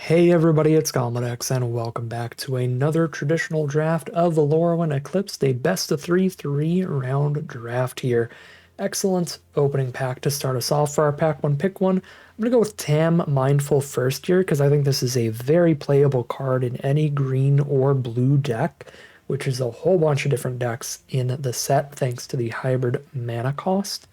Hey everybody, it's Gomedex, and welcome back to another traditional draft of Lorwyn Eclipsed, a best of three-round draft here. Excellent opening pack to start us off for our pack one pick one. I'm going to go with Tam Mindful first here because I think this is a very playable card in any green or blue deck, which is a whole bunch of different decks in the set thanks to the hybrid mana cost.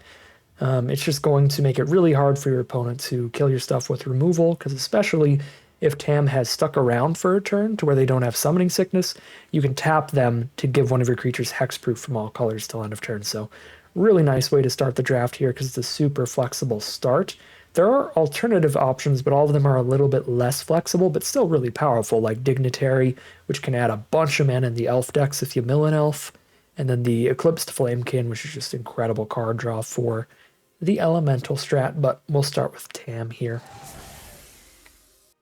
It's just going to make it really hard for your opponent to kill your stuff with removal, because especially if Tam has stuck around for a turn to where they don't have summoning sickness, you can tap them to give one of your creatures hexproof from all colors till end of turn. So really nice way to start the draft here because it's a super flexible start. There are alternative options, but all of them are a little bit less flexible, but still really powerful, like Dignitary, which can add a bunch of mana in the elf decks if you mill an elf, and then the Eclipsed Flamekin, which is just incredible card draw for the elemental strat, but we'll start with Tam here.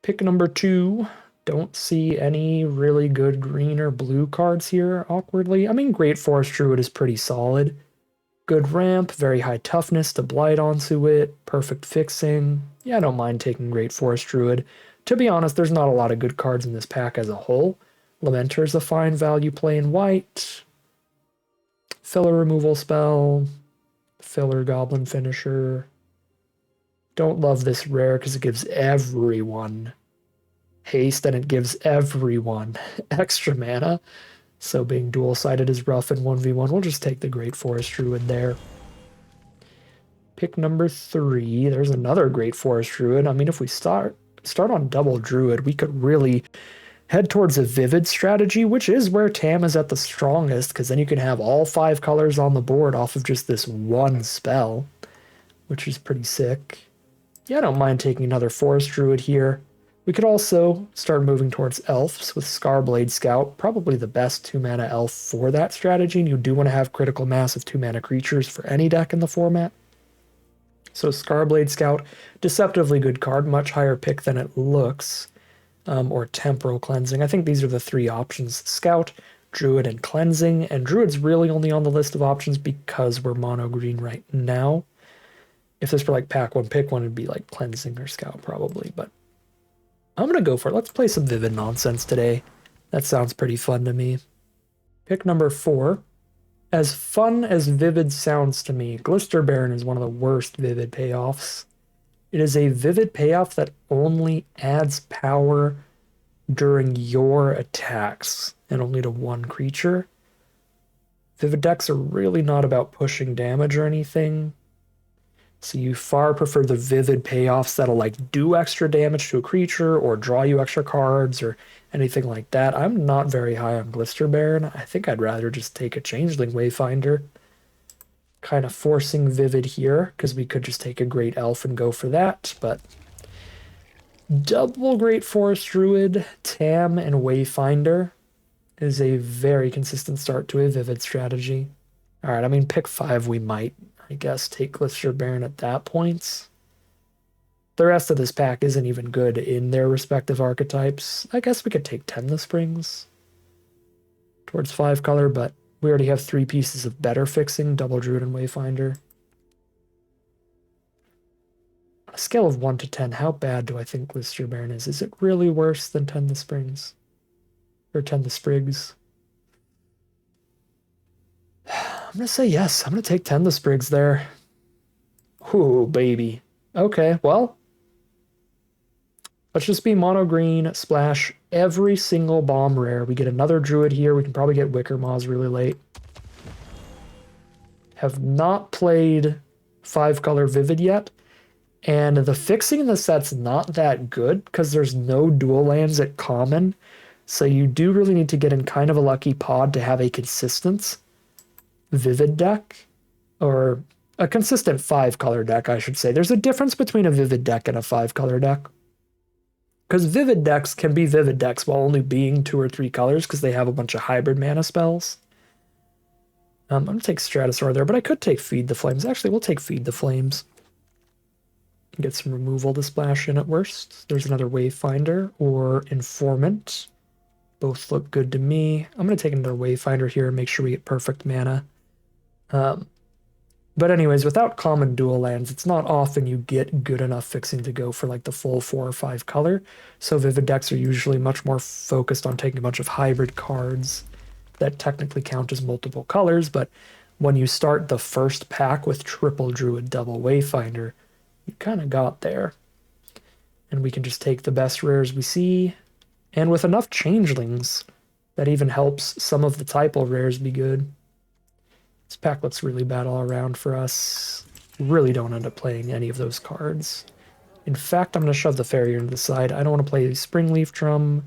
Pick number 2. Don't see any really good green or blue cards here, awkwardly. I mean, Great Forest Druid is pretty solid. Good ramp, very high toughness to blight onto it, perfect fixing. Yeah, I don't mind taking Great Forest Druid. To be honest, there's not a lot of good cards in this pack as a whole. Lamenter is a fine value play in white. Filler removal spell. Filler Goblin Finisher. Don't love this rare because it gives everyone haste and it gives everyone extra mana. So being dual-sided is rough in 1v1. We'll just take the Great Forest Druid there. Pick number 3. There's another Great Forest Druid. I mean, if we start on double Druid, we could really head towards a Vivid strategy, which is where Tam is at the strongest, because then you can have all 5 colors on the board off of just this one spell, which is pretty sick. Yeah, I don't mind taking another Forest Druid here. We could also start moving towards elves with Scarblade Scout, probably the best 2-mana elf for that strategy, and you do want to have critical mass of 2-mana creatures for any deck in the format. So Scarblade Scout, deceptively good card, much higher pick than it looks. Or Temporal Cleansing. I think these are the 3 options: Scout, Druid, and Cleansing. And Druid's really only on the list of options because we're mono green right now. If this were like pack 1, pick 1, it'd be like Cleansing or Scout probably. But I'm going to go for it. Let's play some Vivid nonsense today. That sounds pretty fun to me. Pick number 4. As fun as Vivid sounds to me, Glister Baron is one of the worst Vivid payoffs. It is a Vivid payoff that only adds power during your attacks and only to one creature. Vivid decks are really not about pushing damage or anything. So you far prefer the Vivid payoffs that'll like do extra damage to a creature or draw you extra cards or anything like that. I'm not very high on Glister Baron. I think I'd rather just take a Changeling Wayfinder. Kind of forcing Vivid here, because we could just take a Great Elf and go for that, but double Great Forest Druid, Tam, and Wayfinder is a very consistent start to a Vivid strategy. Alright, I mean, pick 5 we might, I guess, take Glister Baron at that point. The rest of this pack isn't even good in their respective archetypes. I guess we could take Tend the Springs towards 5 color, but we already have 3 pieces of better fixing, double Druid and Wayfinder. On a scale of 1 to 10, how bad do I think Glister Baron is? Is it really worse than Tend the Springs? Or Tend the Sprigs? I'm going to say yes. I'm going to take Tend the Sprigs there. Ooh, baby. Okay, well, let's just be mono green, splash every single bomb rare. We get another Druid here. We can probably get Wicker Maws really late. Have not played 5-color Vivid yet. And the fixing in the set's not that good because there's no dual lands at common. So you do really need to get in kind of a lucky pod to have a consistent Vivid deck. Or a consistent 5-color deck, I should say. There's a difference between a Vivid deck and a 5-color deck. Because Vivid decks can be Vivid decks while only being 2 or 3 colors because they have a bunch of hybrid mana spells. I'm going to take Stratosaur there, but I could take Feed the Flames. Actually, we'll take Feed the Flames. Get some removal to splash in at worst. There's another Wayfinder or Informant. Both look good to me. I'm going to take another Wayfinder here and make sure we get perfect mana. But anyways, without common dual lands, it's not often you get good enough fixing to go for like the full 4 or 5 color. So Vivid decks are usually much more focused on taking a bunch of hybrid cards that technically count as multiple colors, but when you start the first pack with triple Druid double Wayfinder, you kind of got there. And we can just take the best rares we see, and with enough changelings, that even helps some of the typal rares be good. This pack looks really bad all around for us. Really don't end up playing any of those cards. In fact, I'm going to shove the Farrier into the side. I don't want to play Springleaf Drum.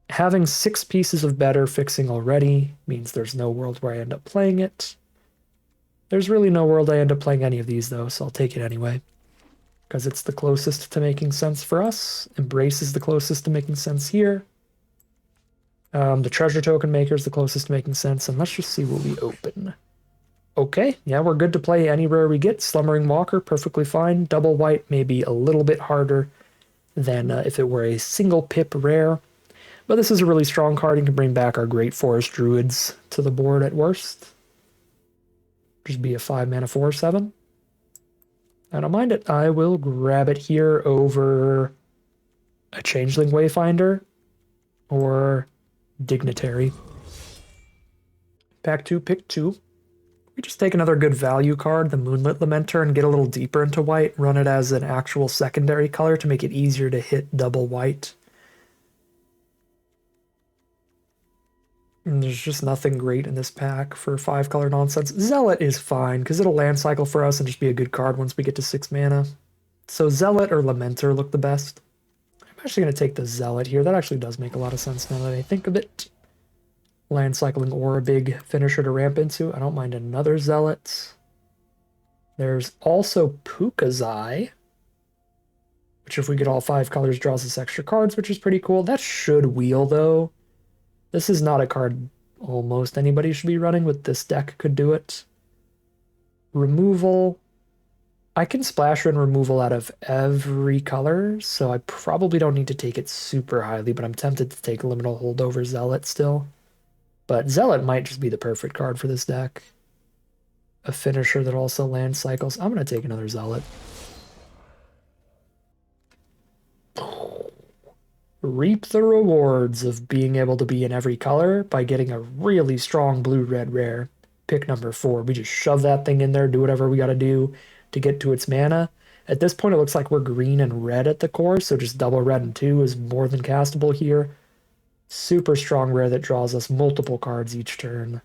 Having 6 pieces of better fixing already means there's no world where I end up playing it. There's really no world I end up playing any of these, though, so I'll take it anyway. Because it's the closest to making sense for us. Embrace is the closest to making sense here. The treasure token maker is the closest to making sense, and let's just see what we open. Okay, yeah, we're good to play any rare we get. Slumbering Walker, perfectly fine. Double white may be a little bit harder than if it were a single pip rare. But this is a really strong card and can bring back our Great Forest Druids to the board at worst. Just be a 5-mana 4/7. I don't mind it. I will grab it here over a Changeling Wayfinder or Dignitary. Pack 2, pick 2. We just take another good value card, the Moonlit Lamenter, and get a little deeper into white, run it as an actual secondary color to make it easier to hit double white. And there's just nothing great in this pack for 5-color nonsense. Zealot is fine, because it'll land cycle for us and just be a good card once we get to 6 mana. So Zealot or Lamenter look the best. I'm actually going to take the Zealot here. That actually does make a lot of sense now that I think of it. Land cycling or a big finisher to ramp into. I don't mind another Zealot. There's also Puka's Eye, which if we get all 5 colors draws us extra cards, which is pretty cool. That should wheel, though. This is not a card almost anybody should be running, but this deck could do it. Removal. I can splash in removal out of every color, so I probably don't need to take it super highly, but I'm tempted to take Liminal Hold over Zealot still. But Zealot might just be the perfect card for this deck. A finisher that also land cycles. I'm going to take another Zealot. Reap the rewards of being able to be in every color by getting a really strong blue-red rare. Pick number 4. We just shove that thing in there, do whatever we got to do to get to its mana. At this point, it looks like we're green and red at the core, so just double red and 2 is more than castable here. Super strong rare that draws us multiple cards each turn.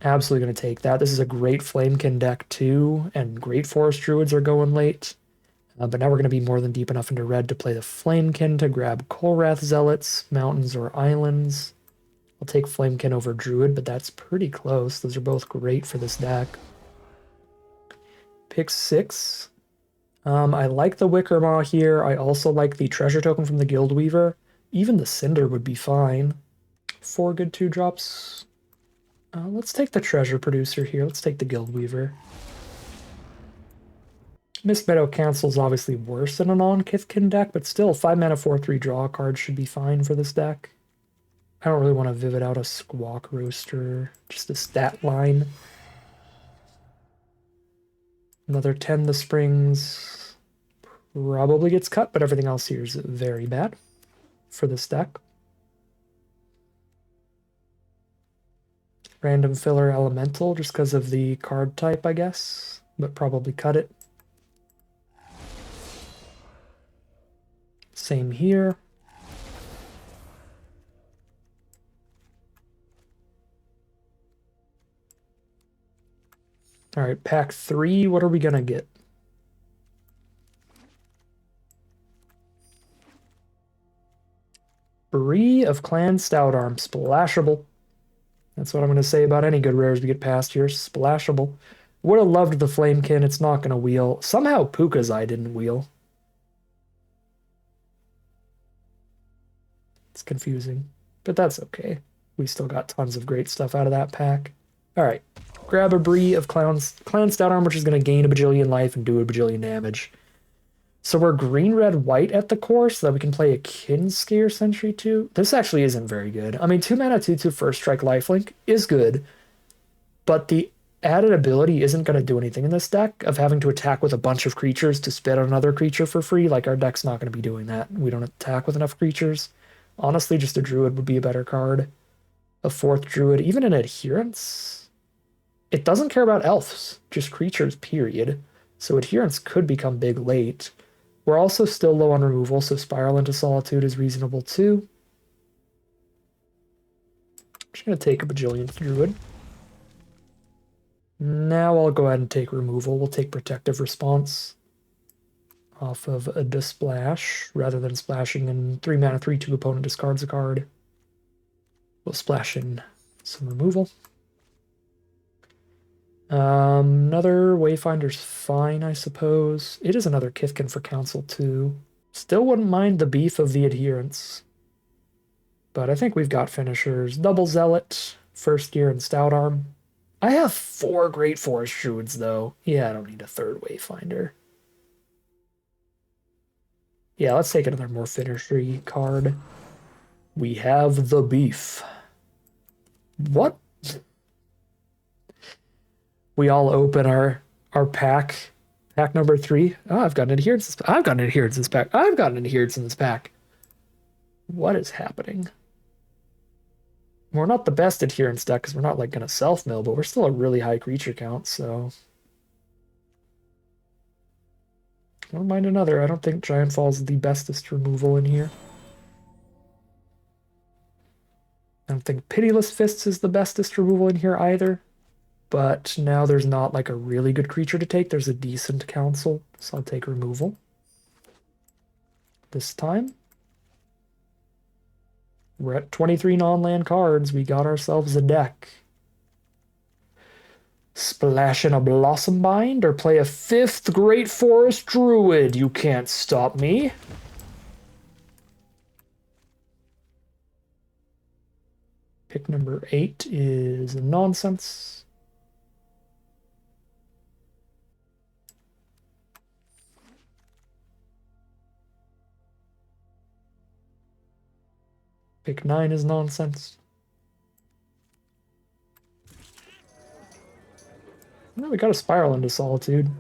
Absolutely going to take that. This is a great Flamekin deck too, and Great Forest Druids are going late. But now we're going to be more than deep enough into red to play the Flamekin to grab Kolrath Zealots, Mountains, or Islands. I'll take Flamekin over Druid, but that's pretty close. Those are both great for this deck. Pick 6. I like the Wickermaw here. I also like the treasure token from the Guildweaver. Even the Cinder would be fine. 4 good 2-drops. Let's take the treasure producer here. Let's take the Guildweaver. Mist Meadow Cancel is obviously worse than a non-Kithkin deck, but still 5-mana 4/3 draw card should be fine for this deck. I don't really want to Vivid out a Squawk Roaster, just a stat line. Another 10 the Springs probably gets cut, but everything else here is very bad for this deck. Random filler Elemental just because of the card type, I guess, but probably cut it. Same here. All right, pack 3, what are we gonna get? Bree of Clan Stoutarm, splashable. That's what I'm gonna say about any good rares we get past here, splashable. Would have loved the Flamekin, it's not gonna wheel. Somehow Puka's Eye didn't wheel. It's confusing, but that's okay. We still got tons of great stuff out of that pack. All right, grab a Bree of Clan Stoutarm, which is going to gain a bajillion life and do a bajillion damage. So we're green, red, white at the core so that we can play a Kinscare Sentry too. This actually isn't very good. I mean, 2 mana 2/2 first strike lifelink is good, But the added ability isn't going to do anything in this deck of having to attack with a bunch of creatures to spit on another creature for free. Like, our deck's not going to be doing that. We don't attack with enough creatures. Honestly, just a Druid would be a better card. A 4th Druid, even an Adherence. It doesn't care about elves, just creatures, period. So Adherence could become big late. We're also still low on removal, so Spiral into Solitude is reasonable too. I'm just going to take a Bajillionth Druid. Now I'll go ahead and take removal. We'll take Protective Response off of a Splash, rather than splashing in 3 mana, 3/2 opponent discards a card. We'll splash in some removal. Another Wayfinder's fine, I suppose. It is another Kithkin for Council too. Still wouldn't mind the beef of the Adherence. But I think we've got finishers. Double Zealot, First Gear, and Stout Arm. I have 4 Great Forest Druids, though. Yeah, I don't need a 3rd Wayfinder. Yeah, let's take another more finishery card. We have the beef. What? We all open our pack. Pack number 3. Oh, I've got an adherence. I've got an adherence in this pack. I've got an adherence in this pack. What is happening? We're not the best adherence deck because we're not like gonna self-mill, but we're still a really high creature count, so I don't mind another. I don't think Giant Fall is the bestest removal in here. I don't think Pitiless Fists is the bestest removal in here either. But now there's not like a really good creature to take. There's a decent council, so I'll take removal. This time. We're at 23 non-land cards. We got ourselves a deck. Splash in a Blossom Bind or play a 5th Great Forest Druid. You can't stop me. Pick number 8 is nonsense. Pick 9 is nonsense. No, we got a Spiral into Solitude.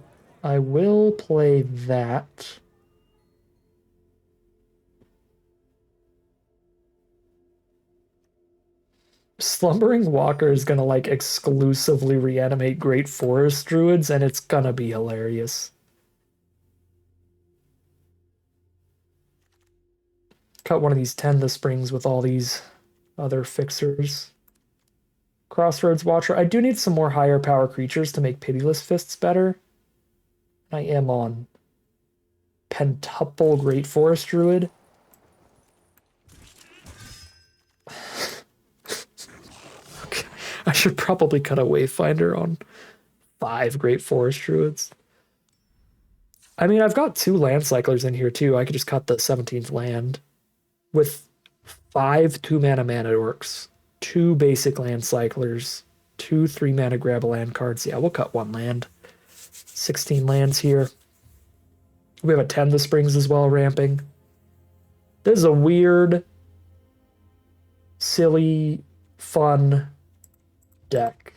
I will play that. Slumbering Walker is gonna like exclusively reanimate Great Forest Druids, and it's gonna be hilarious. Cut one of these Tend the Springs with all these other fixers. Crossroads Watcher. I do need some more higher power creatures to make Pitiless Fists better. I am on Pentuple Great Forest Druid. Okay. I should probably cut a Wayfinder on 5 Great Forest Druids. I mean, I've got 2 land cyclers in here too. I could just cut the 17th land. With 5 2-mana mana orcs, 2 basic land cyclers, 2 3-mana grab a land cards. Yeah, we'll cut 1 land. 16 lands here. We have a Tend the Springs as well ramping. This is a weird, silly, fun deck.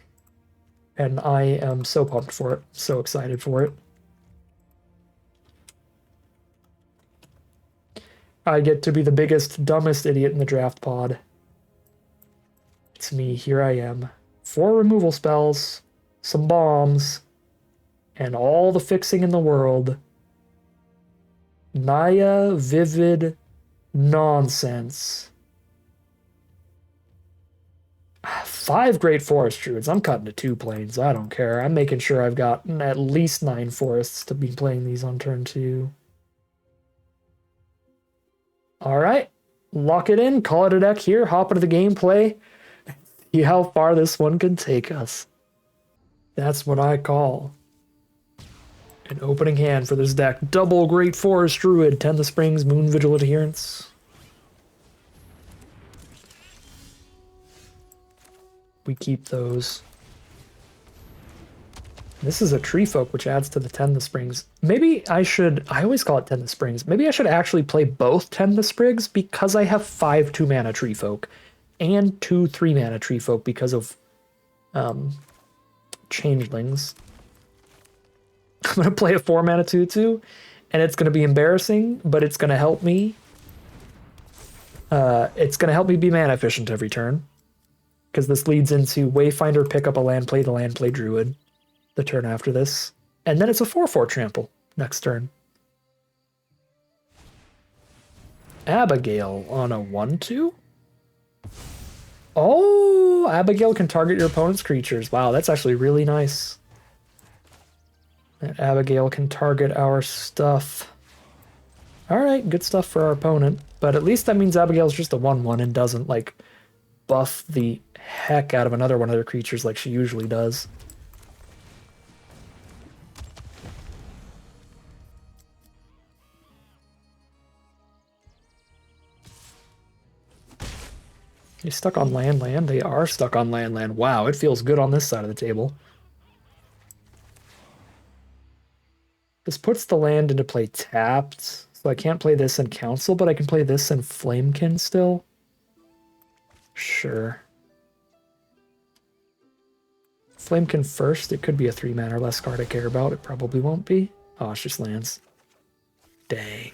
And I am so pumped for it. So excited for it. I get to be the biggest, dumbest idiot in the draft pod. It's me, here I am. 4 removal spells, some bombs, and all the fixing in the world. Naya Vivid nonsense. 5 Great Forest Druids. I'm cutting to 2 planes. I don't care. I'm making sure I've got at least 9 forests to be playing these on turn 2. All right, lock it in, call it a deck here, hop into the gameplay, see how far this one can take us. That's what I call an opening hand for this deck. Double Great Forest Druid, Tend the Springs, Moon Vigil Adherence. We keep those. This is a Tree Folk, which adds to the Tend the Springs. Maybe I should, I always call it Tend the Springs. Maybe I should actually play both Tend the Springs because I have 5 2-mana Tree Folk and 2 3-mana Tree Folk because of changelings. I'm going to play a 4-mana 2/2, and it's going to be embarrassing, but it's going to help me. It's going to help me be mana efficient every turn, because this leads into Wayfinder, pick up a land, play the land, play Druid the turn after this. And then it's a 4/4 trample next turn. Abigail on a 1/2? Oh, Abigail can target your opponent's creatures. Wow, that's actually really nice. And Abigail can target our stuff. Alright, good stuff for our opponent. But at least that means Abigail's just a 1/1 and doesn't, like, buff the heck out of another one of their creatures like she usually does. They stuck on land. They are stuck on land. Wow, it feels good on this side of the table. This puts the land into play tapped, so I can't play this in Council, but I can play this in Flamekin still. Sure. Flamekin first. It could be a 3-mana or less card I care about. It probably won't be. Oh, it's just lands. Dang.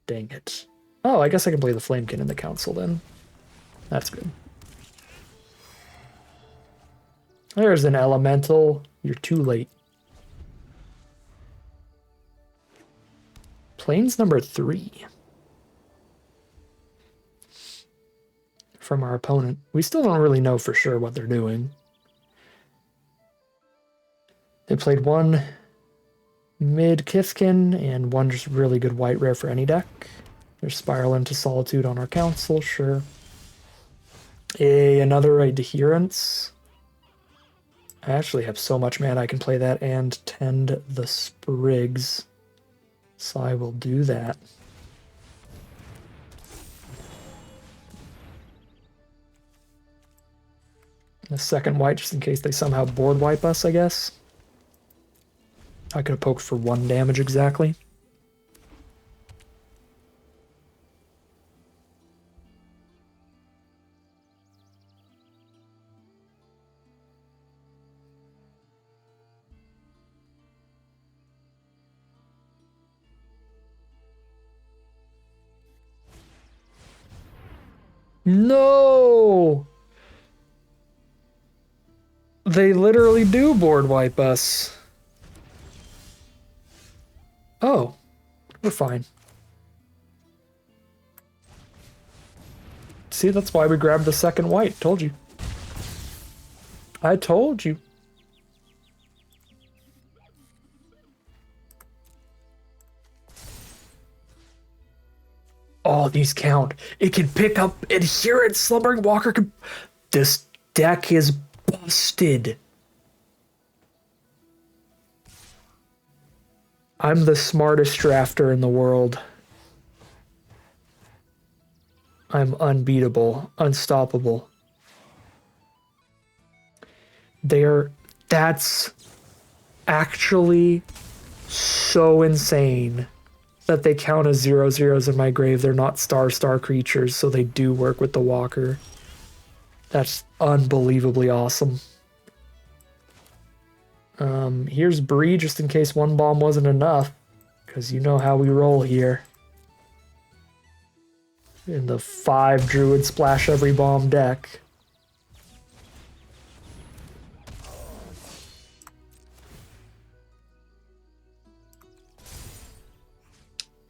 Dang it. Oh, I guess I can play the Flamekin in the Council then. That's good. There's an elemental. You're too late. Plains number 3. From our opponent. We still don't really know for sure what they're doing. They played one mid Kithkin and one just really good white rare for any deck. There's Spiral into Solitude on our Council, sure. Another Adherence. I actually have so much mana I can play that and Tend the Sprigs. So I will do that. The second white just in case they somehow board wipe us, I guess. I could have poked for 1 damage exactly. No! They literally do board wipe us. Oh, we're fine. See, that's why we grabbed the second white. Told you. I told you. Oh, these count. It can pick up Adherent, Slumbering Walker. This deck is busted. I'm the smartest drafter in the world. I'm unbeatable, unstoppable. That's actually so insane that they count as 0/0s in my grave. They're not star creatures, so they do work with the walker. That's unbelievably awesome. Here's Bree, just in case 1 bomb wasn't enough, because you know how we roll here. In the 5 Druid splash every bomb deck.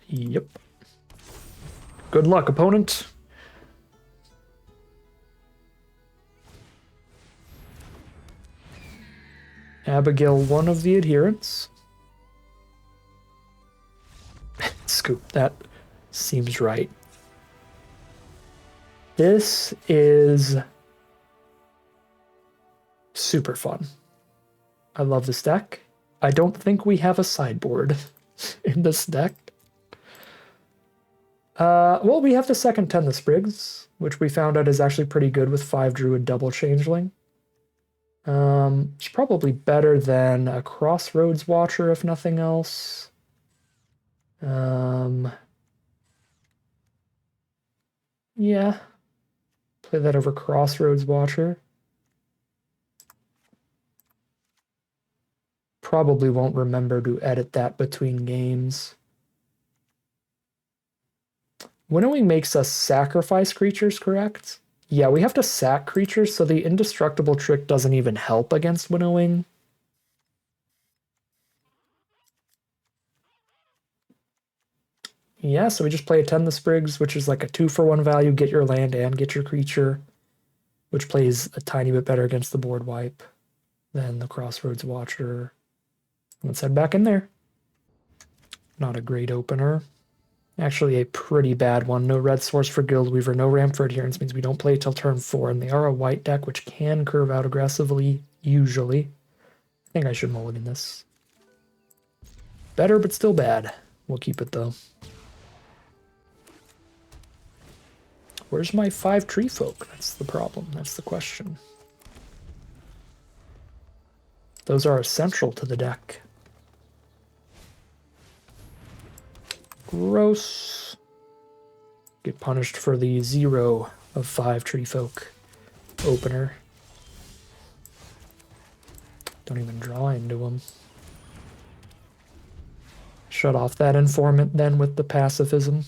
Yep. Good luck, opponent. Abigail, one of the adherents. Scoop, that seems right. This is super fun. I love this deck. I don't think we have a sideboard in this deck. Well, we have the second Tend the Sprigs, which we found out is actually pretty good with 5 Druid double Changeling. It's probably better than a Crossroads Watcher, if nothing else. Yeah. Play that over Crossroads Watcher. Probably won't remember to edit that between games. Winnowing makes us sacrifice creatures, correct? Yeah, we have to sack creatures, so the indestructible trick doesn't even help against winnowing. Yeah, so we just play Attend the Sprigs, which is like a 2-for-1 value, get your land and get your creature, which plays a tiny bit better against the board wipe than the Crossroads Watcher. Let's head back in there. Not a great opener. Actually, a pretty bad one. No red source for Guildweaver, no ramp for Adherence means we don't play till turn 4, and they are a white deck, which can curve out aggressively, usually. I think I should mulligan this. Better, but still bad. We'll keep it, though. Where's my 5 tree folk? That's the problem. That's the question. Those are essential to the deck. Gross. Get punished for the 0 of 5 tree folk opener. Don't even draw into them. Shut off that informant then with the pacifism.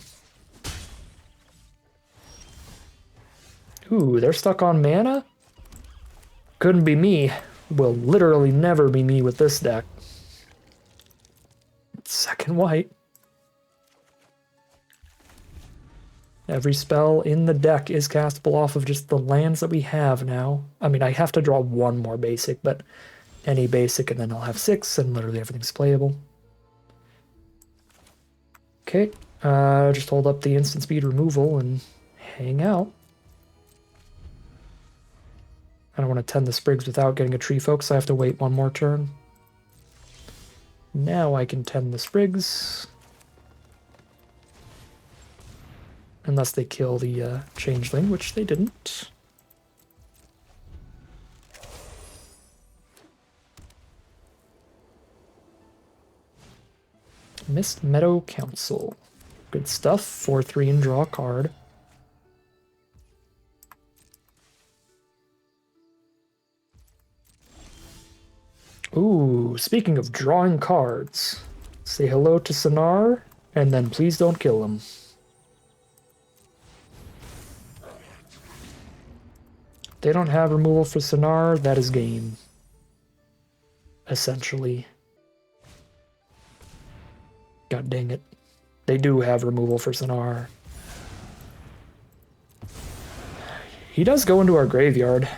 Ooh, they're stuck on mana? Couldn't be me. Will literally never be me with this deck. Second white. Every spell in the deck is castable off of just the lands that we have now. I mean, I have to draw one more basic, but any basic and then I'll have 6 and literally everything's playable. Okay, just hold up the instant speed removal and hang out. I don't want to tend the Sprigs without getting a tree folk, so I have to wait one more turn. Now I can tend the Sprigs. Unless they kill the changeling, which they didn't. Mist Meadow Council. Good stuff. 4/3 and draw a card. Ooh, speaking of drawing cards, say hello to Sonar, and then please don't kill him. They don't have removal for Sonar, that is game. Essentially. God dang it. They do have removal for Sonar. He does go into our graveyard.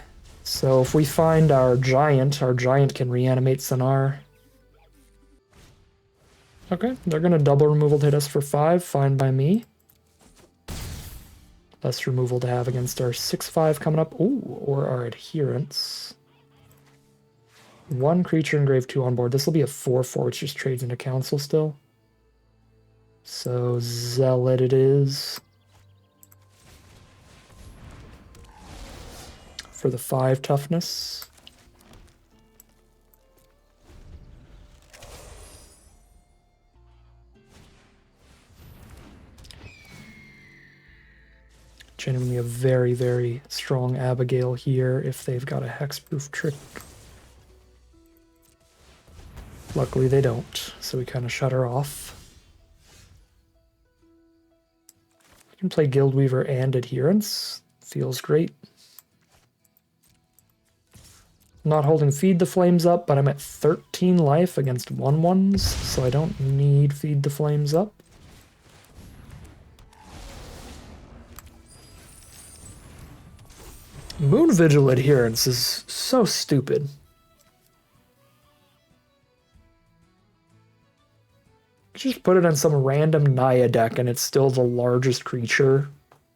So if we find our giant can reanimate Sonar. Okay, they're going to double removal to hit us for 5, fine by me. Less removal to have against our 6/5 coming up. Ooh, or our adherence. 1 creature and grave 2 on board. This will be a 4/4, which just trades into council still. So Zealot it is. For the 5 toughness. Genuinely a very, very strong Abigail here if they've got a hexproof trick. Luckily they don't, so we kind of shut her off. I can play Guildweaver and Adherence. Feels great. Not holding Feed the Flames up, but I'm at 13 life against 1/1s, so I don't need Feed the Flames up. Moon Vigil Adherence is so stupid. Just put it on some random Naya deck and it's still the largest creature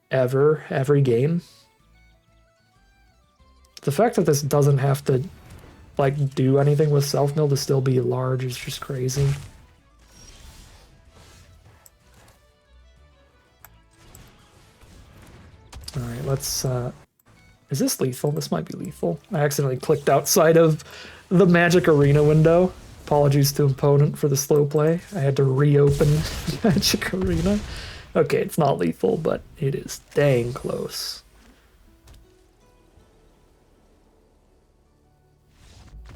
ever, every game. The fact that this doesn't have to, like, do anything with self-mill to still be large is just crazy. Alright, let's, is this lethal? This might be lethal. I accidentally clicked outside of the Magic Arena window. Apologies to opponent for the slow play. I had to reopen Magic Arena. Okay, it's not lethal, but it is dang close.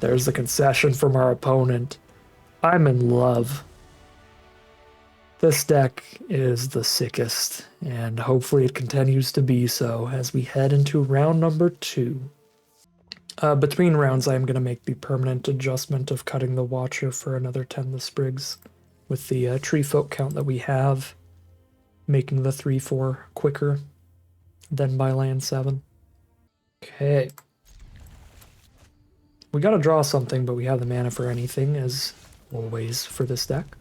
There's the concession from our opponent. I'm in love. This deck is the sickest, and hopefully it continues to be so as we head into round number 2. Between rounds, I am going to make the permanent adjustment of cutting the Watcher for another 10 the Sprigs, with the tree folk count that we have, making the 3-4 quicker than by land 7. Okay. We gotta draw something, but we have the mana for anything, as always for this deck.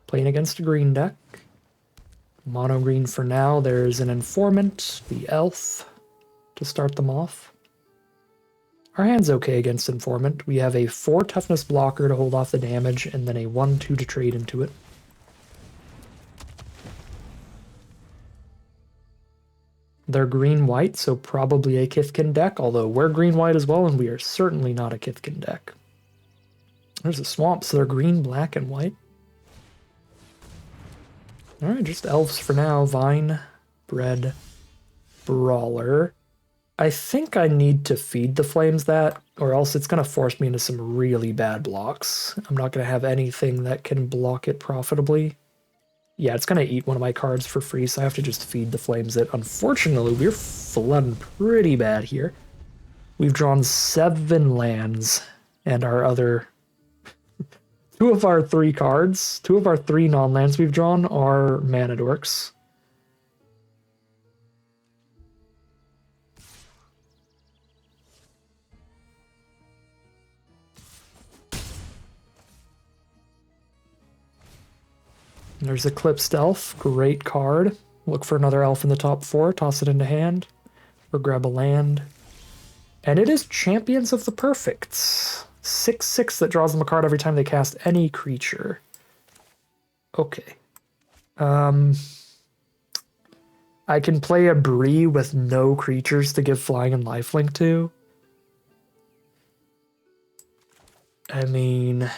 Playing against a green deck. Mono green for now. There's an Informant, the Elf, to start them off. Our hand's okay against Informant. We have a 4 toughness blocker to hold off the damage, and then a 1/2 to trade into it. They're green-white, so probably a Kithkin deck, although we're green-white as well, and we are certainly not a Kithkin deck. There's a swamp, so they're green, black, and white. Alright, just elves for now. Vine, Bread, Brawler. I think I need to feed the flames that, or else it's going to force me into some really bad blocks. I'm not going to have anything that can block it profitably. Yeah, it's going to eat one of my cards for free, so I have to just feed the flames it. Unfortunately, we're flooding pretty bad here. We've drawn 7 lands, and our other... 2 of our 3 cards, 2 of our 3 non-lands we've drawn are mana dorks. There's Eclipsed Elf, great card. Look for another elf in the top 4, toss it into hand, or grab a land. And it is Champions of the Perfects. 6/6 that draws them a card every time they cast any creature. Okay. I can play a Bree with no creatures to give flying and lifelink to. I mean...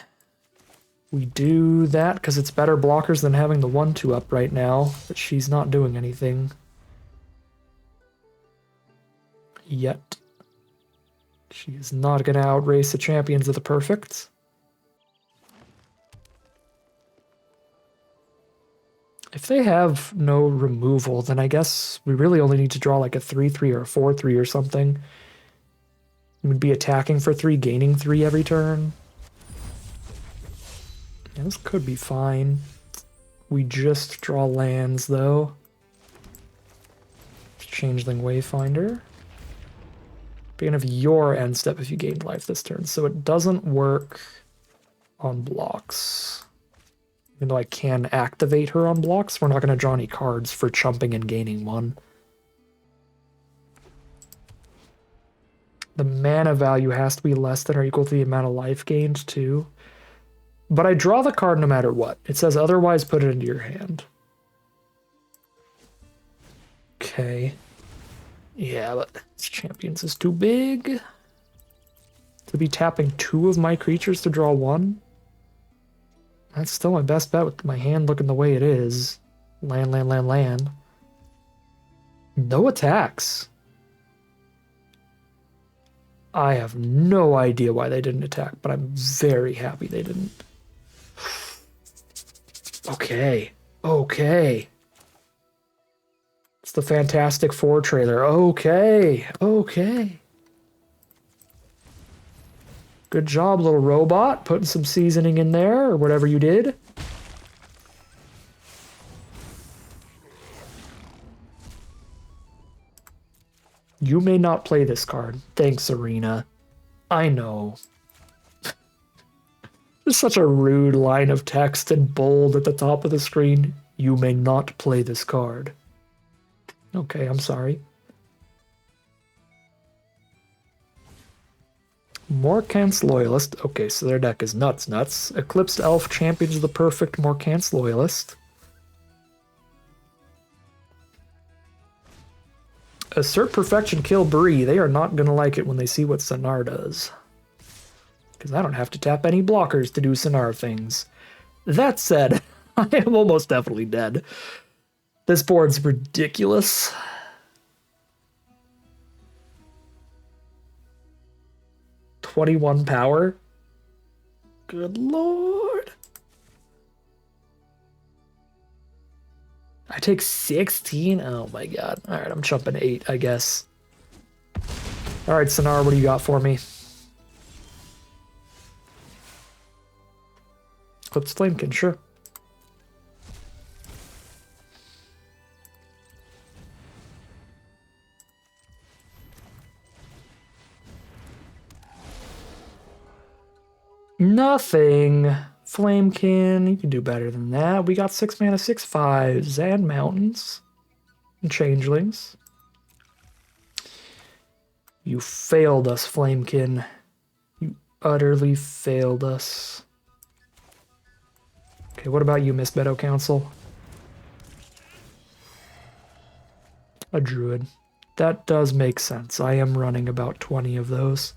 we do that because it's better blockers than having the 1/2 up right now, but she's not doing anything yet. She is not going to outrace the Champions of the Perfect. If they have no removal, then I guess we really only need to draw like a 3/3 or a 4/3 or something. We'd be attacking for 3, gaining 3 every turn. Yeah, this could be fine. We just draw lands, though. Changeling Wayfinder. Beginning of your end step if you gained life this turn. So it doesn't work on blocks. Even though I can activate her on blocks, we're not going to draw any cards for chumping and gaining 1. The mana value has to be less than or equal to the amount of life gained, too. But I draw the card no matter what. It says otherwise put it into your hand. Okay. Yeah, but this Champions is too big. To be tapping 2 of my creatures to draw 1? That's still my best bet with my hand looking the way it is. Land, land, land, land. No attacks. I have no idea why they didn't attack, but I'm very happy they didn't. Okay. Okay. It's the Fantastic Four trailer. Okay. Okay. Good job, little robot. Putting some seasoning in there, or whatever you did. You may not play this card. Thanks, Arena. I know. There's such a rude line of text in bold at the top of the screen. You may not play this card. Okay, I'm sorry. Morkant's Loyalist. Okay, so their deck is nuts. Eclipsed Elf, Champions of the Perfect, Morkant's Loyalist. Assert Perfection, kill Bree. They are not going to like it when they see what Sonar does. Because I don't have to tap any blockers to do Sonar things. That said, I am almost definitely dead. This board's ridiculous. '21 power. Good lord. I take 16? Oh my god. Alright, I'm jumping 8, I guess. Alright, Sonar, what do you got for me? Eclipsed Flamekin, sure. Nothing. Flamekin, you can do better than that. We got 6 mana, 6/5s, and mountains. And changelings. You failed us, Flamekin. You utterly failed us. Okay, what about you, Mist Meadow Council? A druid. That does make sense. I am running about 20 of those.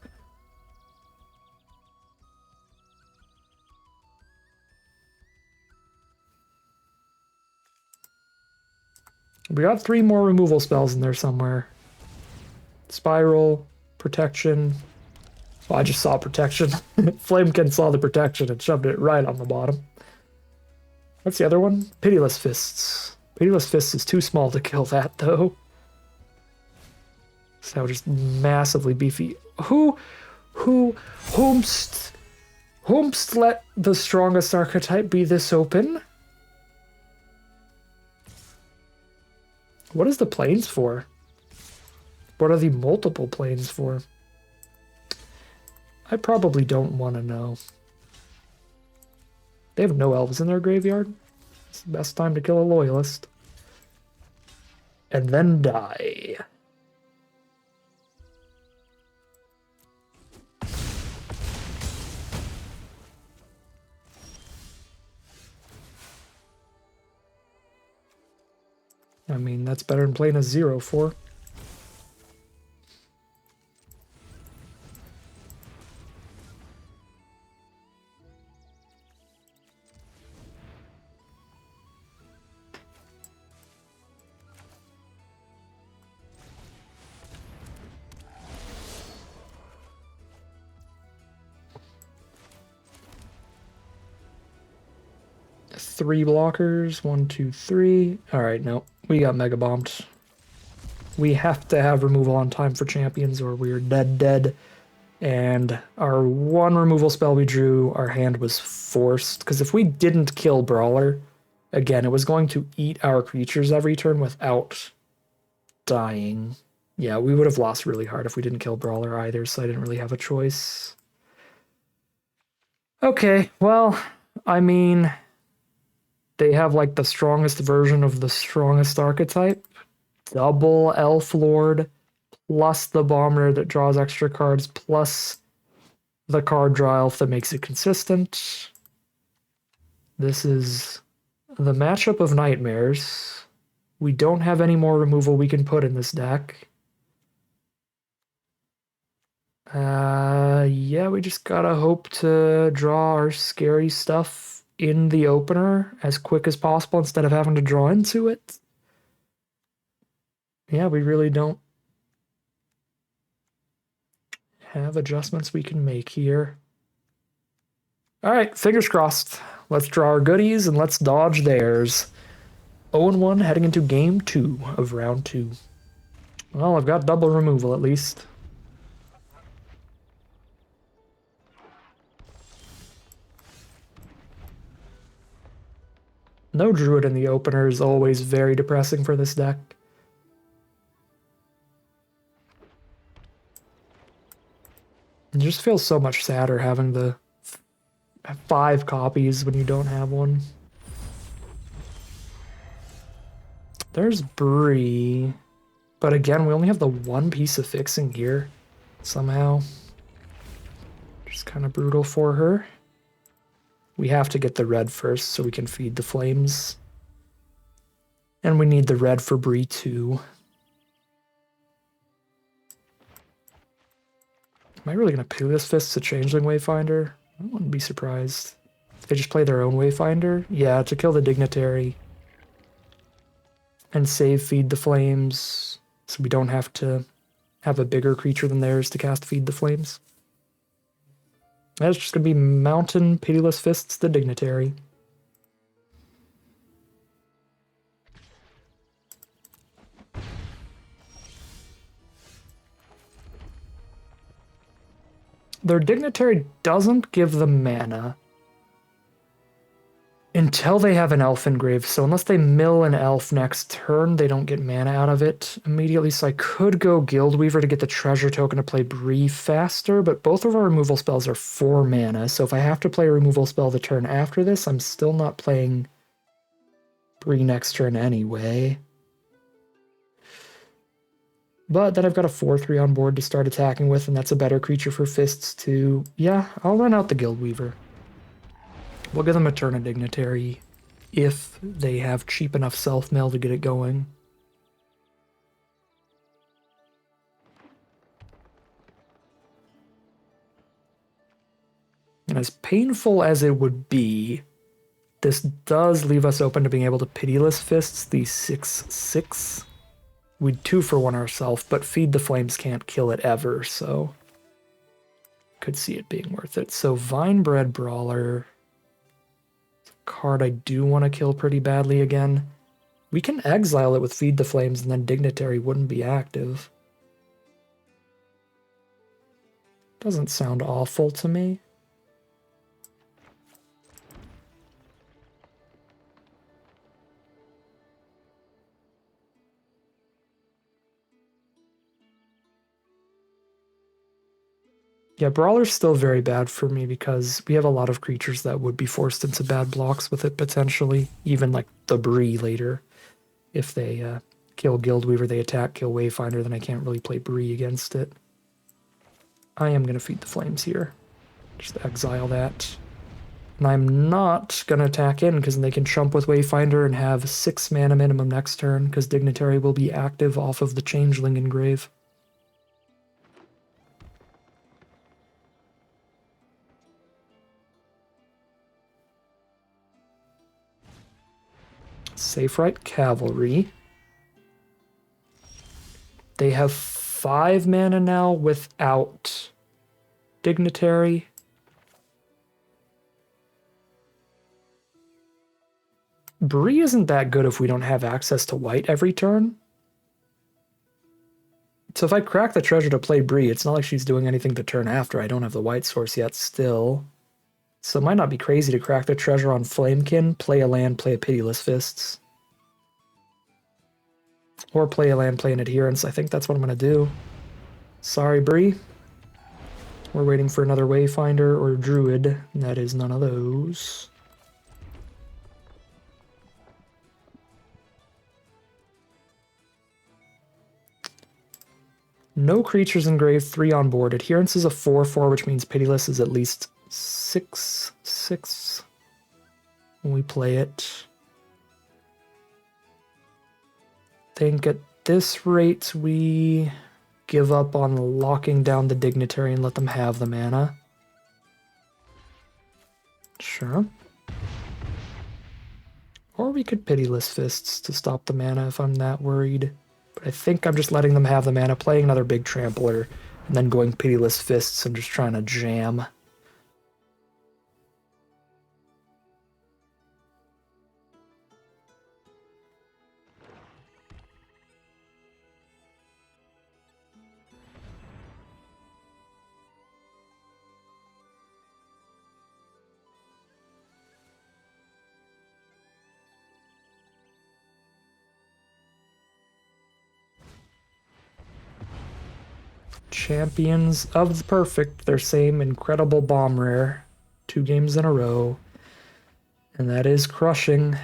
We got 3 more removal spells in there somewhere. Spiral, protection. Well, I just saw protection. Flamekin saw the protection and shoved it right on the bottom. What's the other one? Pitiless Fists. Pitiless Fists is too small to kill that, though. So just massively beefy. Whomst let the strongest archetype be this open? What is the planes for? What are the multiple planes for? I probably don't want to know. They have no elves in their graveyard. It's the best time to kill a loyalist. And then die. I mean, that's better than playing a 0/4. Three blockers. 1, 2, 3. Alright, no. We got mega bombed. We have to have removal on time for champions or we're dead. And our one removal spell we drew, our hand was forced. Because if we didn't kill Brawler, again, it was going to eat our creatures every turn without dying. Yeah, we would have lost really hard if we didn't kill Brawler either, so I didn't really have a choice. Okay, well, I mean, they have like the strongest version of the strongest archetype. Double Elf Lord, plus the Bomber that draws extra cards, plus the card draw elf that makes it consistent. This is the matchup of nightmares. We don't have any more removal we can put in this deck. Yeah, we just gotta hope to draw our scary stuff in the opener as quick as possible instead of having to draw into it. Yeah, we really don't have adjustments we can make here. All right, fingers crossed. Let's draw our goodies and let's dodge theirs. 0-1 heading into game 2 of round 2. Well, I've got double removal at least. No Druid in the opener is always very depressing for this deck. It just feels so much sadder having the 5 copies when you don't have one. There's Bree. But again, we only have the one piece of fixing here. Somehow. Just kind of brutal for her. We have to get the red first so we can feed the flames. And we need the red for Bree too. Am I really going to Pitiless Fist to Changeling Wayfinder? I wouldn't be surprised. If they just play their own Wayfinder? Yeah, to kill the Dignitary. And save Feed the Flames, so we don't have to have a bigger creature than theirs to cast Feed the Flames. That's just going to be Mountain Pitiless Fists the Dignitary. Their Dignitary doesn't give them mana until they have an elf engrave, so unless they mill an elf next turn, they don't get mana out of it immediately, so I could go Guildweaver to get the treasure token to play Bree faster, but both of our removal spells are 4 mana, so if I have to play a removal spell the turn after this, I'm still not playing Bree next turn anyway. But then I've got a 4/3 on board to start attacking with, and that's a better creature for fists too. Yeah, I'll run out the Guildweaver. We'll give them a turn of Dignitary if they have cheap enough self-mill to get it going. And as painful as it would be, this does leave us open to being able to Pitiless Fists the 6/6. We'd 2-for-1 ourselves, but Feed the Flames can't kill it ever, so could see it being worth it. So Vinebred Brawler, card I do want to kill pretty badly again. We can exile it with Feed the Flames and then Dignitary wouldn't be active. Doesn't sound awful to me. Yeah, Brawler's still very bad for me because we have a lot of creatures that would be forced into bad blocks with it potentially. Even like the Bree later. If they kill Guildweaver, they attack, kill Wayfinder, then I can't really play Bree against it. I am going to Feed the Flames here. Just exile that. And I'm not going to attack in because they can chump with Wayfinder and have 6 mana minimum next turn because Dignitary will be active off of the Changeling engrave. Safe Right Cavalry. They have 5 mana now without Dignitary. Bree isn't that good if we don't have access to white every turn. So if I crack the treasure to play Bree, it's not like she's doing anything the turn after. I don't have the white source yet still. So it might not be crazy to crack the treasure on Flamekin, play a land, play a Pitiless Fists. Or play a land, play an Adherence. I think that's what I'm going to do. Sorry, Bree. We're waiting for another Wayfinder or Druid. That is none of those. No creatures engraved, 3 on board. Adherence is a 4/4, which means Pitiless is at least 6/6 when we play it. I think at this rate we give up on locking down the Dignitary and let them have the mana. Sure. Or we could Pitiless Fists to stop the mana if I'm that worried. But I think I'm just letting them have the mana, playing another big Trampler, and then going Pitiless Fists and just trying to jam. Champions of the Perfect, their same incredible bomb rare. 2 games in a row. And that is crushing.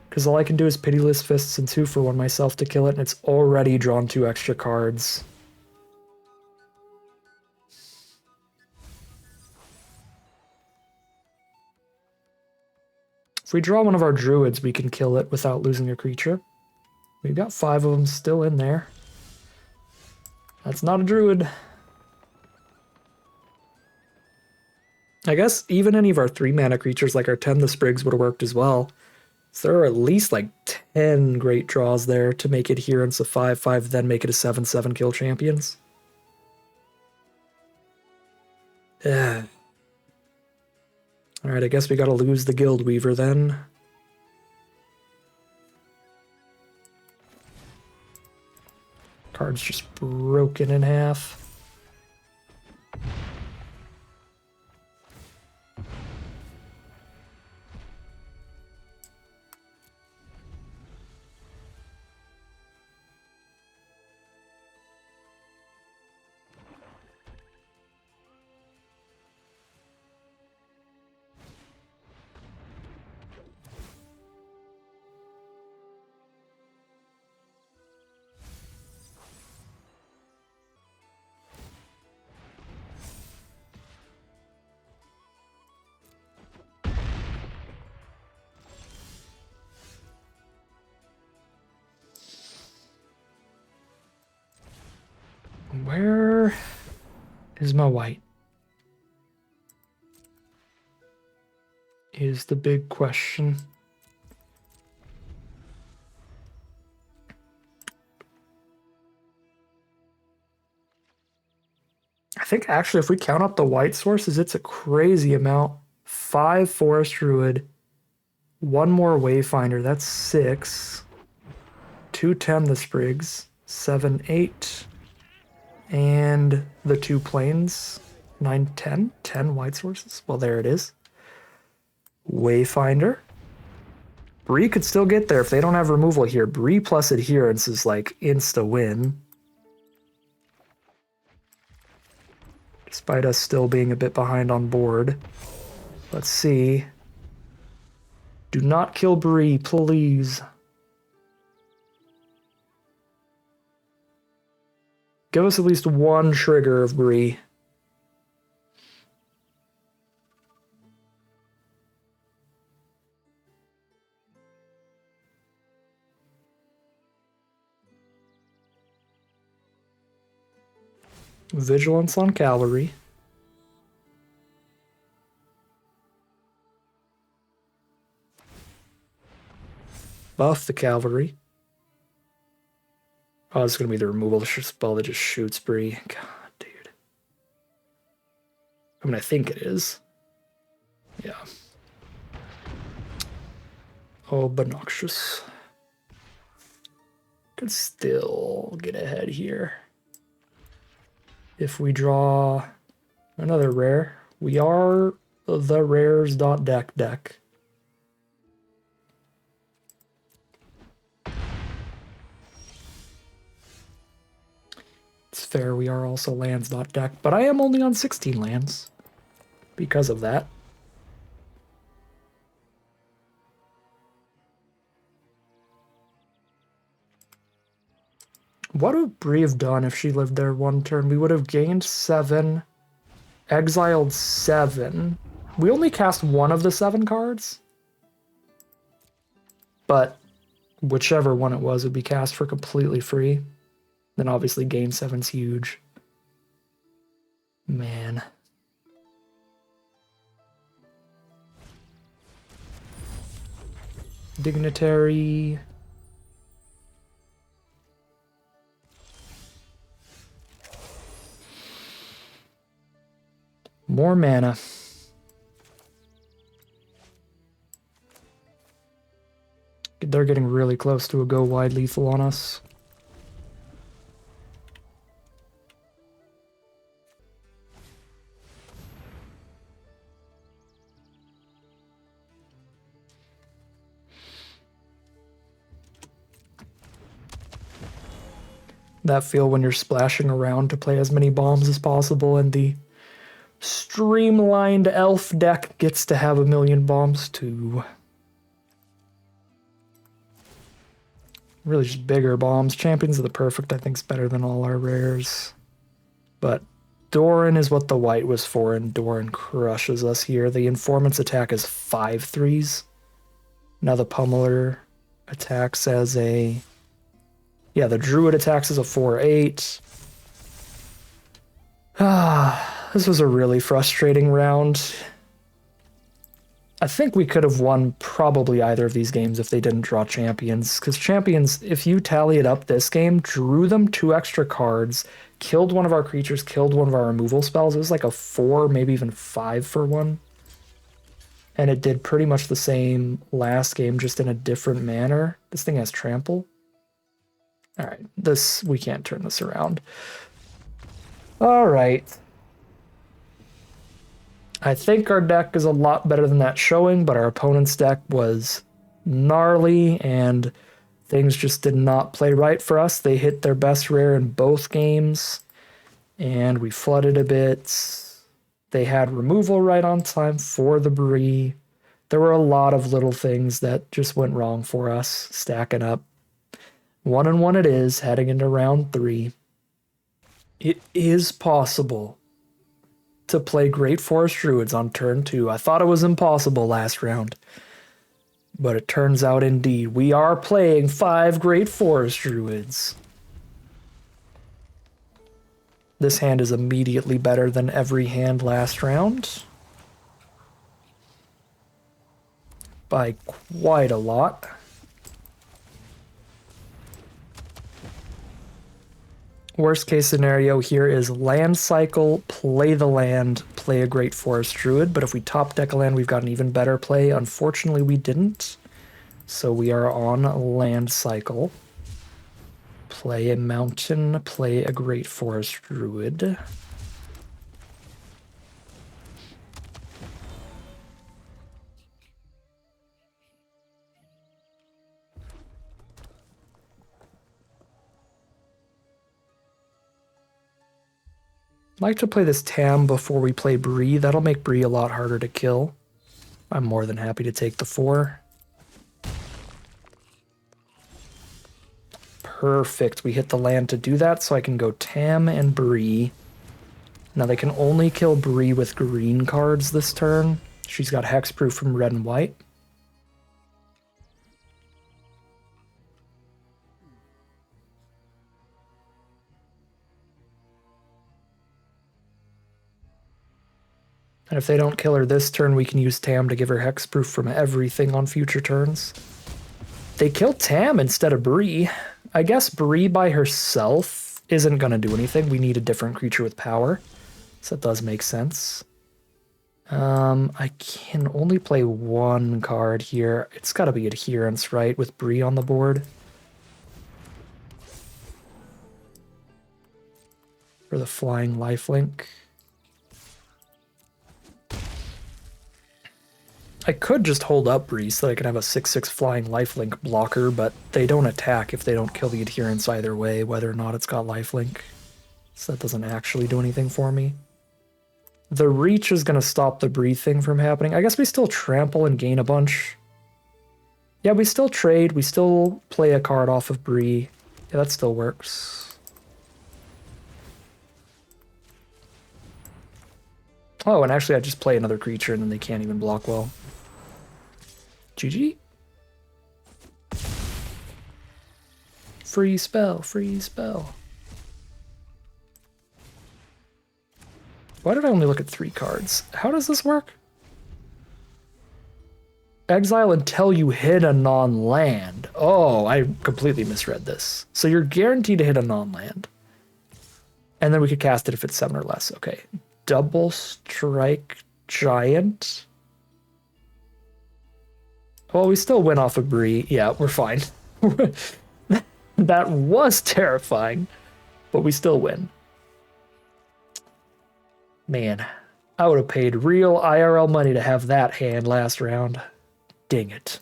Because all I can do is Pitiless Fists and 2-for-1 myself to kill it, and it's already drawn 2 extra cards. If we draw one of our Druids, we can kill it without losing a creature. We've got 5 of them still in there. That's not a Druid. I guess even any of our 3-mana creatures like our 10 the Sprigs would have worked as well. So there are at least like 10 great draws there to make Adherence a 5/5, then make it a 7/7 kill champions. Ugh. Alright, I guess we gotta lose the Guild Weaver then. Card's just broken in half. Where is my white? Is the big question. I think actually if we count up the white sources, it's a crazy amount. 5 Forest Druid, 1 more Wayfinder, that's 6. 2 the Sprigs, 7, 8. And the 2 plains, 9, 10. 10 white sources. Well, there it is. Wayfinder. Bree could still get there if they don't have removal here. Bree plus adherence is like insta-win. Despite us still being a bit behind on board. Let's see. Do not kill Bree, please. Give us at least 1 trigger of Bree. Vigilance on cavalry. Buff the cavalry. Oh, it's going to be the removal spell that just shoots Bree. God, dude. I mean, I think it is. Yeah. Oh, obnoxious. Could still get ahead here. If we draw another rare, we are the rares.deck. It's fair, we are also lands.deck, but I am only on 16 lands because of that. What would Bree have done if she lived there 1 turn? We would have gained 7, exiled 7. We only cast 1 of the 7 cards, but whichever one it was would be cast for completely free. Then obviously gain 7's huge. Man. Dignitary. More mana. They're getting really close to a go wide lethal on us. That feel when you're splashing around to play as many bombs as possible and the streamlined elf deck gets to have 1,000,000 bombs too. Really just bigger bombs. Champions of the Perfect I think is better than all our rares. But Doran is what the white was for, and Doran crushes us here. The Informant's attack is 5/3s. Now the Pummeler attacks as a... Yeah, the Druid attacks as a 4/8. This was a really frustrating round. I think we could have won probably either of these games if they didn't draw champions. Because champions, if you tally it up this game, drew them 2 extra cards, killed one of our creatures, killed one of our removal spells. It was like a 4, maybe even 5 for one. And it did pretty much the same last game, just in a different manner. This thing has trample. All right, we can't turn this around. All right. I think our deck is a lot better than that showing, but our opponent's deck was gnarly and things just did not play right for us. They hit their best rare in both games and we flooded a bit. They had removal right on time for the Bree. There were a lot of little things that just went wrong for us, stacking up. 1-1 it is, heading into round 3. It is possible to play Great Forest Druids on turn 2. I thought it was impossible last round, but it turns out indeed we are playing 5 Great Forest Druids. This hand is immediately better than every hand last round by quite a lot. Worst case scenario here is land cycle, play the land, play a Great Forest Druid, but if we top deck a land, we've got an even better play. Unfortunately, we didn't, so we are on land cycle. Play a mountain, play a Great Forest Druid. Like to play this Tam before we play Bree. That'll make Bree a lot harder to kill. I'm more than happy to take the 4. Perfect. We hit the land to do that, so I can go Tam and Bree. Now they can only kill Bree with green cards this turn. She's got hexproof from red and white. And if they don't kill her this turn, we can use Tam to give her hexproof from everything on future turns. They killed Tam instead of Bree. I guess Bree by herself isn't going to do anything. We need a different creature with power. So that does make sense. I can only play 1 card here. It's got to be Adherence, right? With Bree on the board. For the flying lifelink. I could just hold up Bree so that I can have a 6/6 flying lifelink blocker, but they don't attack if they don't kill the Adherence either way, whether or not it's got lifelink. So that doesn't actually do anything for me. The reach is going to stop the Bree thing from happening. I guess we still trample and gain a bunch. Yeah, we still trade. We still play a card off of Bree. Yeah, that still works. Oh, and actually I just play another creature and then they can't even block well. GG. Free spell, free spell. Why did I only look at 3 cards? How does this work? Exile until you hit a non-land. Oh, I completely misread this. So you're guaranteed to hit a non-land. And then we could cast it if it's 7 or less. Okay. Double Strike Giant. Well, we still win off of Bree. Yeah, we're fine. That was terrifying, but we still win. Man, I would have paid real IRL money to have that hand last round. Dang it.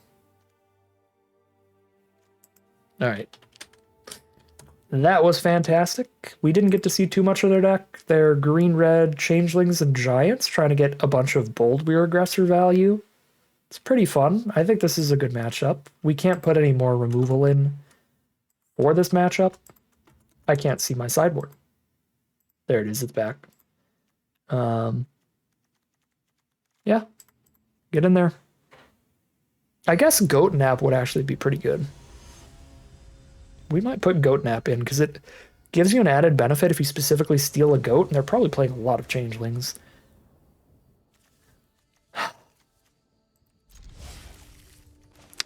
All right. That was fantastic. We didn't get to see too much of their deck. They're green-red changelings and giants, trying to get a bunch of bold Weir aggressor value. It's pretty fun. I think this is a good matchup. We can't put any more removal in for this matchup. I can't see my sideboard. There it is, it's back. Yeah, get in there. I guess Goat Nap would actually be pretty good. We might put Goat Nap in because it gives you an added benefit if you specifically steal a goat, and they're probably playing a lot of changelings.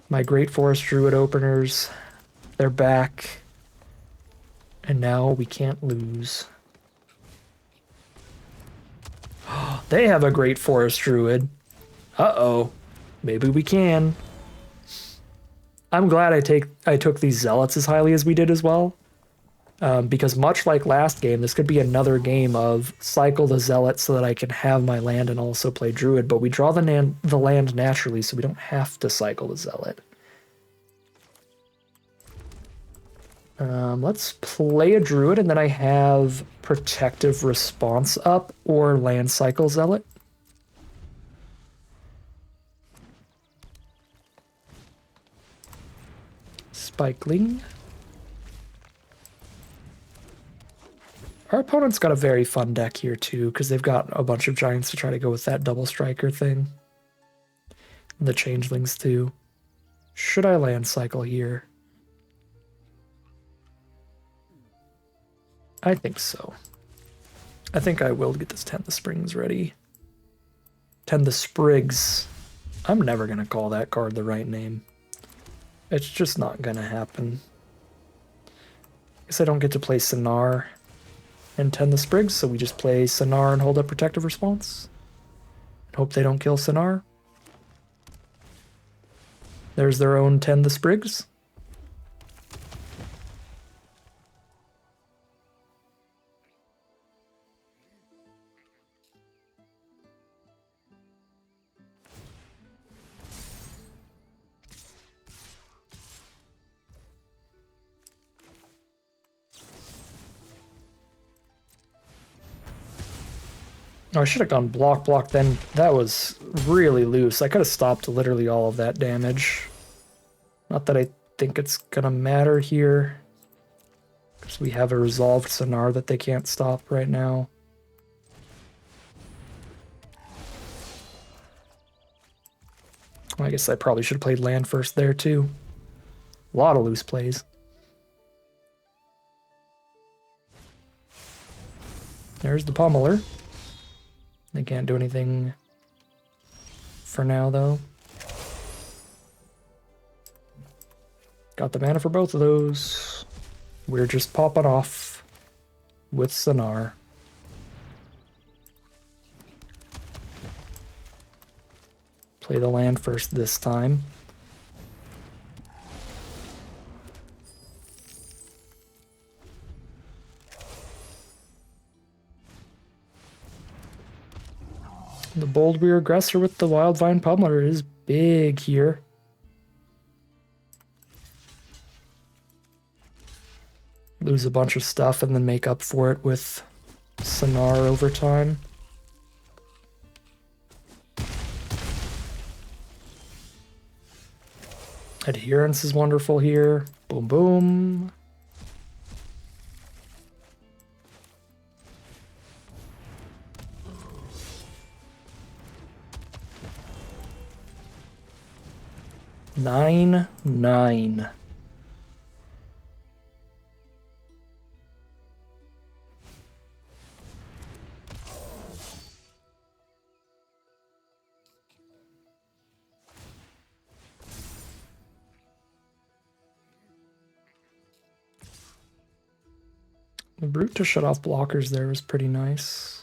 My Great Forest Druid openers, they're back. And now we can't lose. They have a Great Forest Druid. Uh-oh. Maybe we can. I'm glad I took these Zealots as highly as we did as well. Because much like last game, this could be another game of cycle the Zealot so that I can have my land and also play Druid, but we draw the land naturally, so we don't have to cycle the Zealot. Let's play a Druid, and then I have Protective Response up or Land Cycle Zealot. Spikeling. Our opponent's got a very fun deck here too, because they've got a bunch of giants to try to go with that double striker thing. The changelings too. Should I land cycle here? I think so. I think I will get this Tend the Springs ready. Tend the Sprigs. I'm never going to call that card the right name. It's just not going to happen. Guess I don't get to play Sonar and Tend the Sprigs, so we just play Sonar and hold up Protective Response. And hope they don't kill Sonar. There's their own Tend the Sprigs. Oh, I should have gone block then. That was really loose. I could have stopped literally all of that damage. Not that I think it's gonna matter here, because we have a resolved Sonar that they can't stop right now. I guess I probably should have played land first there too. A lot of loose plays. There's the Pummeler. They can't do anything for now, though. Got the mana for both of those. We're just popping off with Sonar. Play the land first this time. The Bold Rear Aggressor with the Wildvine Pummeler is big here. Lose a bunch of stuff and then make up for it with Sonar over time. Adherence is wonderful here. Boom, boom. Nine. The Brute to shut off blockers there was pretty nice.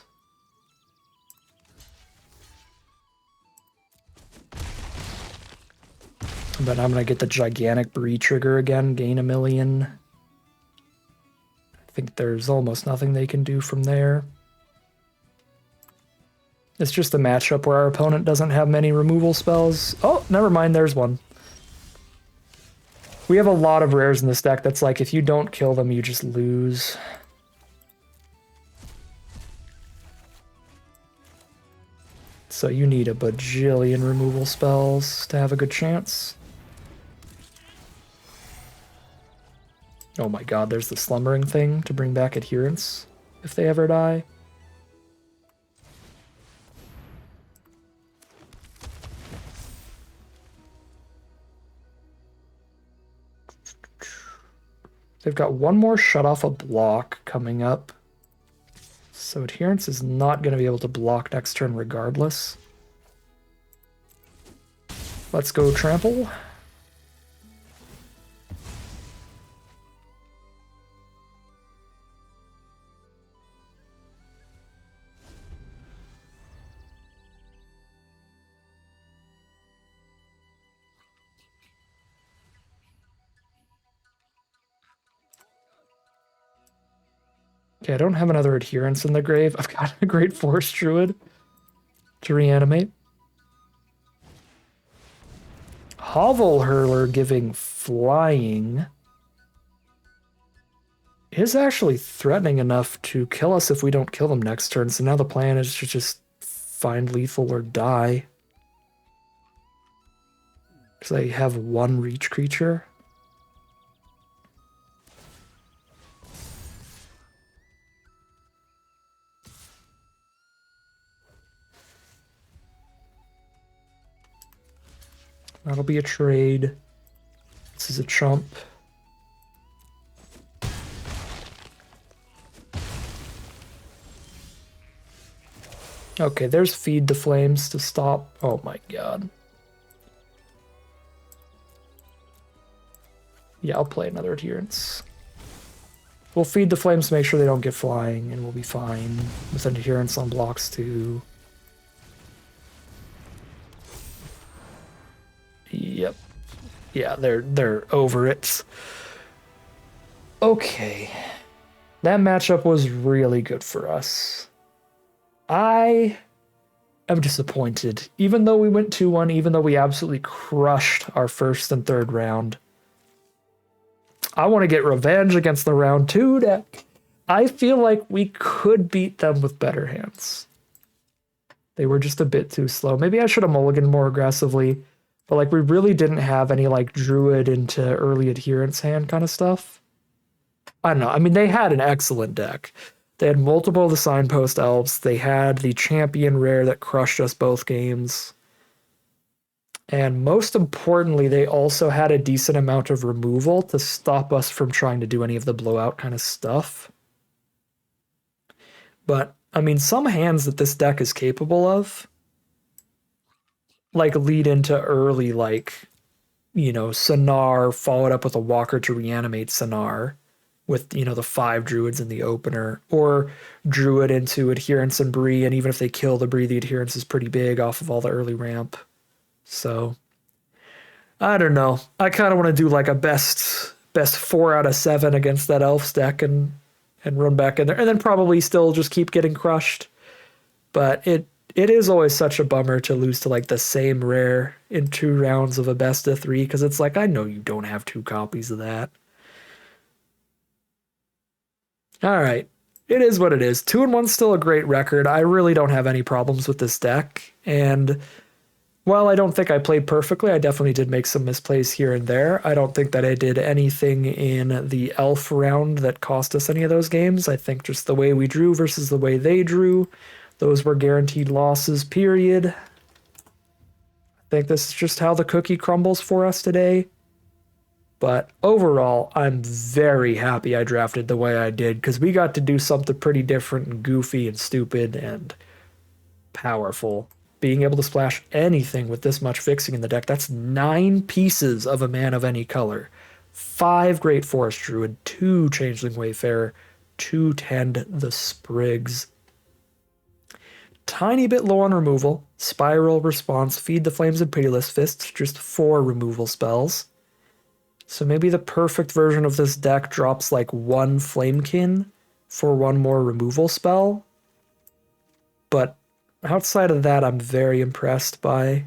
But I'm going to get the gigantic Bree trigger again, gain 1,000,000. I think there's almost nothing they can do from there. It's just a matchup where our opponent doesn't have many removal spells. Oh, never mind, there's one. We have a lot of rares in this deck that's like, if you don't kill them, you just lose. So you need a bajillion removal spells to have a good chance. Oh my god, there's the slumbering thing to bring back adherence if they ever die. They've got one more shut off a block coming up. So adherence is not going to be able to block next turn regardless. Let's go trample. Okay, I don't have another adherence in the grave. I've got a great forest druid to reanimate. Hovel Hurler giving flying is actually threatening enough to kill us if we don't kill them next turn. So now the plan is to just find lethal or die. Because I have one reach creature. That'll be a trade. This is a chump. Okay, there's Feed the Flames to stop. Oh my god. Yeah, I'll play another Adherence. We'll Feed the Flames to make sure they don't get flying, and we'll be fine with an Adherence on blocks too. Yep. Yeah, they're over it. Okay. That matchup was really good for us. I am disappointed. Even though we went 2-1, even though we absolutely crushed our first and third round, I want to get revenge against the round 2 deck. I feel like we could beat them with better hands. They were just a bit too slow. Maybe I should have mulliganed more aggressively, but like we really didn't have any like Druid into early adherence hand kind of stuff. I don't know. I mean, they had an excellent deck. They had multiple of the Signpost Elves. They had the Champion Rare that crushed us both games. And most importantly, they also had a decent amount of removal to stop us from trying to do any of the blowout kind of stuff. But, I mean, some hands that this deck is capable of, like, lead into early, like, you know, Sonar, followed up with a Walker to reanimate Sonar with, you know, the 5 Druids in the opener, or Druid into Adherence and Bree, and even if they kill the Bree, the Adherence is pretty big off of all the early ramp. So, I don't know. I kind of want to do like a best 4 out of 7 against that Elf deck and run back in there, and then probably still just keep getting crushed. But it is always such a bummer to lose to like the same rare in 2 rounds of a best of 3, because it's like, I know you don't have 2 copies of that. All right. It is what it is. 2-1's still a great record. I really don't have any problems with this deck. And while I don't think I played perfectly, I definitely did make some misplays here and there. I don't think that I did anything in the Elf round that cost us any of those games. I think just the way we drew versus the way they drew, those were guaranteed losses, period. I think this is just how the cookie crumbles for us today. But overall, I'm very happy I drafted the way I did, because we got to do something pretty different and goofy and stupid and powerful. Being able to splash anything with this much fixing in the deck, that's 9 pieces of a man of any color. 5 Great Forest Druid, 2 Changeling Wayfarer, 2 Tend the Sprigs. Tiny bit low on removal. Spiral, Response, Feed the Flames, and Pitiless Fist, just 4 removal spells. So maybe the perfect version of this deck drops like 1 Flamekin for 1 more removal spell. But outside of that, I'm very impressed by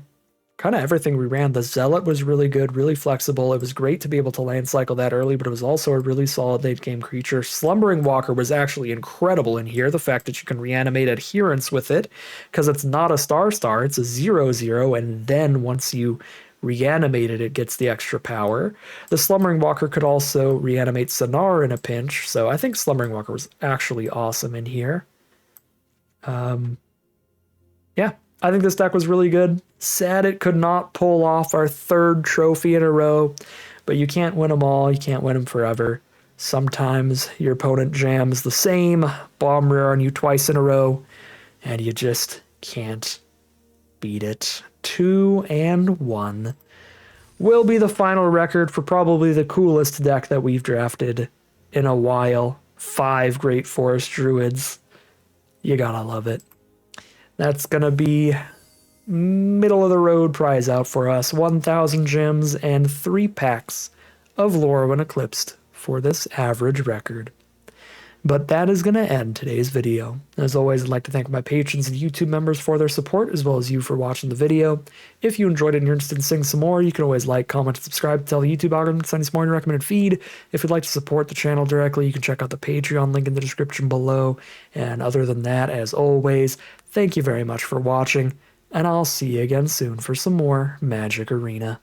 kind of everything we ran. The Zealot was really good, really flexible. It was great to be able to land cycle that early, but it was also a really solid late game creature. Slumbering Walker was actually incredible in here. The fact that you can reanimate Adherence with it, because it's not a star, it's a 0/0, and then once you reanimate it, it gets the extra power. The Slumbering Walker could also reanimate Sonar in a pinch, so I think Slumbering Walker was actually awesome in here. Yeah, I think this deck was really good. Sad it could not pull off our 3rd trophy in a row, but you can't win them all. You can't win them forever. Sometimes your opponent jams the same bomb rare on you twice in a row, and you just can't beat it. 2-1 will be the final record for probably the coolest deck that we've drafted in a while. 5 Great Forest Druids. You gotta love it. That's going to be middle of the road prize out for us. 1,000 gems and 3 packs of Lorwyn Eclipsed for this average record. But that is going to end today's video. As always, I'd like to thank my patrons and YouTube members for their support, as well as you for watching the video. If you enjoyed it and you're interested in seeing some more, you can always like, comment, and subscribe to tell the YouTube algorithm to send you some more in your recommended feed. If you'd like to support the channel directly, you can check out the Patreon link in the description below. And other than that, as always, thank you very much for watching, and I'll see you again soon for some more Magic Arena.